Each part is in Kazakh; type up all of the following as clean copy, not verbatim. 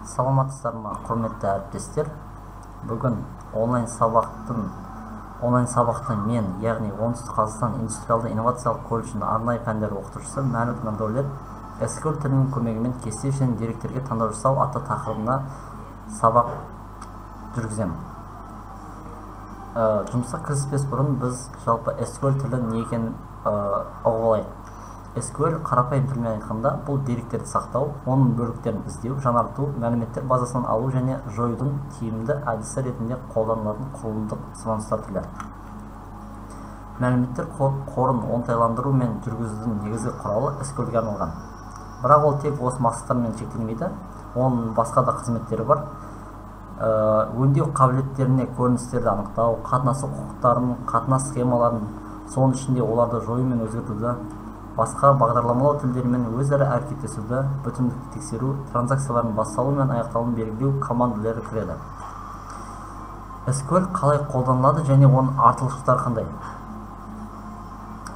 Саламатсыздар ма, құрметті әріптестер. Бүгін онлайн сабақты мен, яғни оңтүстік Қазақстан индустриалды-инновациялық колледжінің арнайы пәндер оқытушысы Мәлік Нұрдәулет SQL тілінің көмегімен кесте және деректерге таңдау жасау атты тақырыбына сабақ жүргіземін. Жұмысқа кіріспес бұрын біз жалпы SQL тілі не екенін ұғып алайық. SQL қарапайым тілмен айтқанда бұл деректерді сақтау, оның бөліктерін іздеу, жаңарту, мәліметтер базасынан алу және жоюдың тиімді әдісі ретінде қолданылатын құрылымдық сұраныстар тілі. Мәліметтер қорын оңтайландыру мен жүргізудің негізгі құралы SQL-ге арналған. Бірақ ол тек осы мақсаттармен шектелмейді, оның басқа да қызметтері бар. Өңдеу қабілеттеріне көріністерді анықтау, қатынасу құқықтарын, қатынас схемаларын, соның ішінде оларды жою мен өзгертуді, басқа бағдарламалау тілдерімен өзара әрекеттесуді, бүтіндікті тексеру, транзакциялардың басталу мен аяқталуын белгілеу командалары кіреді. SQL қалай қолданылады және оның артықшылықтары қандай?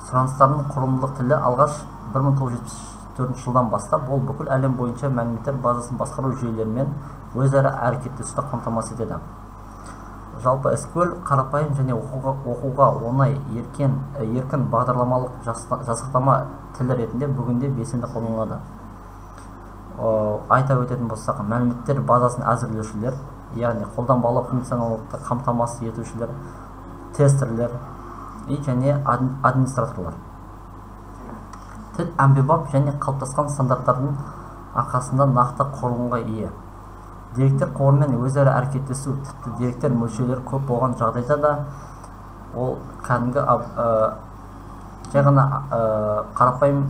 Сұраныстардың құрылымдық тілі алғаш 1974 жылдан бастап ол бүкіл әлем бойынша мәліметтер базасын басқару жүйелерімен өзара әрекеттесуді қамтамасыз етеді. Жалпы SQL қарапайым және оқуға оңай еркін бағдарламалық жасақтама тілі ретінде бүгінде белсенді қолданылады. Айта өтетін болсақ, мәліметтер базасын әзірлеушілер, яғни қолданбалы функционалдықты қамтамасыз етушілер, тестерлер және администраторлар. Тіл әмбебап және қалыптасқан стандарттардың арқасында нақты құрылымға ие. Деректер қорымен өзара әрекеттесу, тіпті деректер мөлшерлері көп болған жағдайда да ол кәдімгі жай ғана қарапайым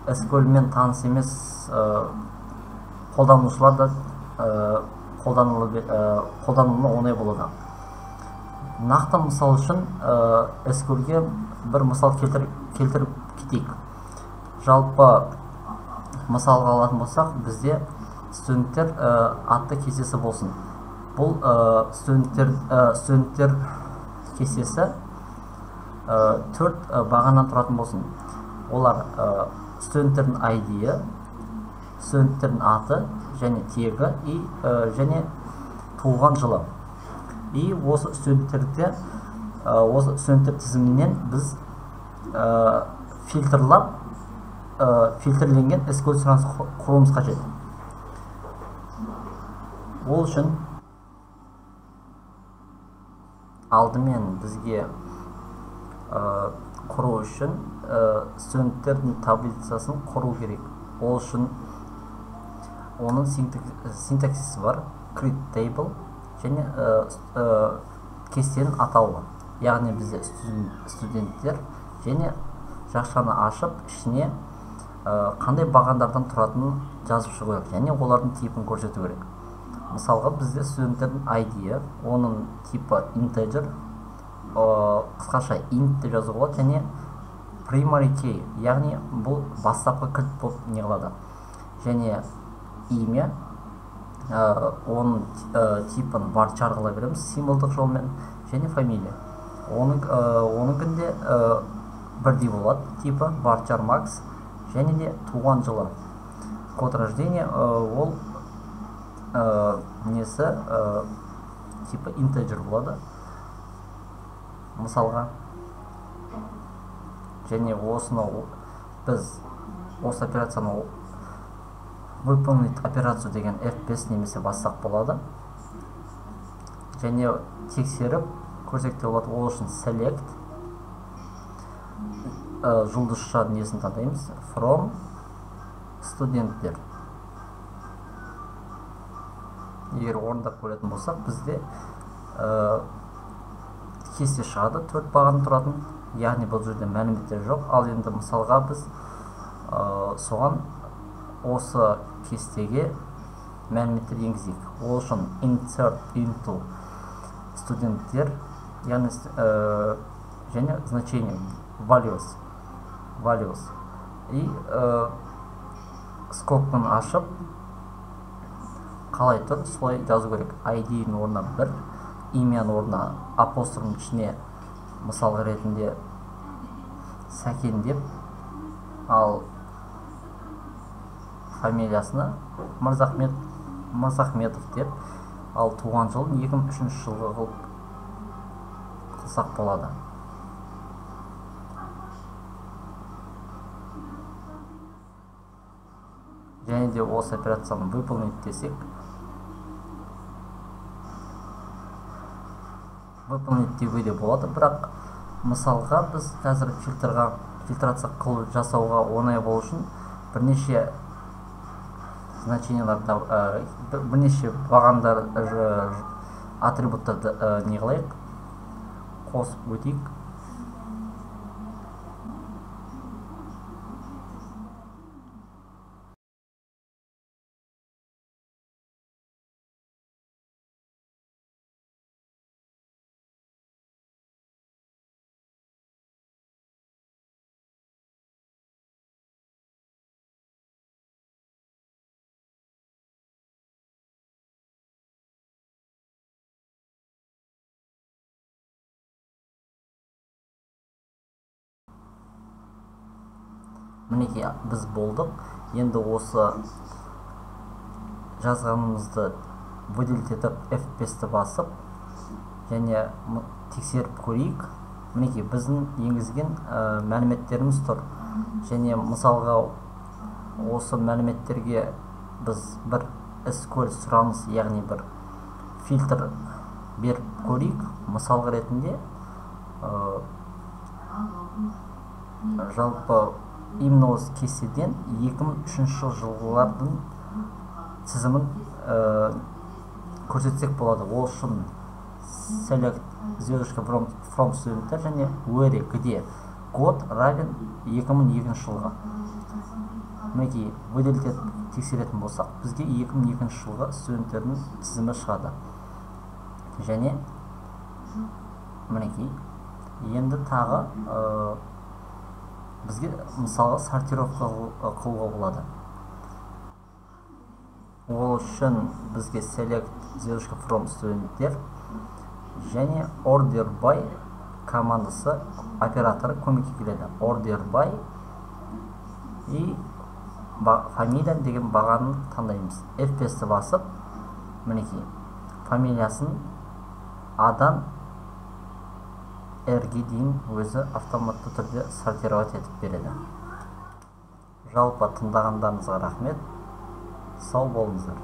SQL-мен таныс емес қолданушылар да қолдануына оңай болады. Нақты мысал үшін SQL-ге бір мысал келтіріп кетейік. Жалпы мысалға алатын болсақ, бізде студенттер атты кестесі болсын. Бұл студенттер кестесі 4 бағаннан тұратын болсын. Олар студенттердің ID-і, студенттердің аты және тегі және туылған жылы. Осы студенттер тізімінен біз фильтрленген SQL сұраныс құруымыз қажет. Ол үшін алдымен бізге құру үшін студенттердің таблицасын құру керек. Ол үшін оның синтаксисі бар, create table және кестенің атауы. Яғни бізде студенттер және жақшаны ашып, ішіне қандай бағандардан тұратынын жазып шығу керек және олардың типін көрсету керек. Мысалға бізде студенттердің ID-і, оның типі integer, қысқаша int деп жазу болады, және primary key, яғни бұл бастапқы кілт болып неғылады. Және имя, оның типін varchar қыла береміз, символдық жолмен, және фамилия. Оныңкінде бірдей болады, типі varchar max, және де туған жылы. Код рождения ол несі типі integer болады, мысалға. Және осыны біз осы операцияны выполнить операцию деген F5 немесе бассақ болады. Және тексеріп көрсек те болады. Ол үшін select жұлдызша несін таңдаймыз, from студенттер. Егер орындап көретін болсақ, бізде кесте шығады, 4 бағаны тұратын, яғни бұл жерде мәліметтер жоқ. Ал енді мысалға біз соған осы кестеге мәліметтер енгізейік. Ол үшін insert into студенттер, яғни және значение values. И скобканы ашып, қалай тұр, солай жазу керек. ID-ның орнына 1, имяның орнына апострофтың ішіне мысал ретінде Сәкен деп, ал фамилиясына Мырзахмет Мырзахметов деп, ал туған жылын 2003 жылғы қылсақ болады. Және де осы операцияны выполнить десек, выполнить деуге де болады, бірақ мысалға біз қазір фильтрация жасауға оңай болу үшін бірнеше значенияларда бірнеше бағандар атрибуттарды не қылайық, қосып өтейік. Мінекей біз болдық. Енді осы жазғанымызды выделить етіп F5-ті басып, және тексеріп көрейік. Мінекей біздің енгізген мәліметтеріміз тұр. Және мысалға осы мәліметтерге біз бір SQL сұраныс, яғни бір фильтр беріп көрейік. Мысалға ретінде жалпы именно осы кестеден 2003 жылғылардың тізімін көрсетсек болады. Ол үшін select звездочка from студенттер және where, где год равен 2002 жылға. Мінекей выделить тексеретін болсақ, бізге 2002 жылғы студенттердің тізімі шығады. Және мінекей енді тағы бізге мысалға сортировка қылуға болады. Ол үшін бізге select звездочка from студенттер және order by командасы операторы көмекке келеді. Order by и фамилия деген бағаны таңдаймыз. F5-ті басып, мінекей фамилиясын A-дан R-ге дейін өзі автоматты түрде сортировать етіп береді. Жалпы тыңдағандарыңызға рахмет. Сау болыңыздар.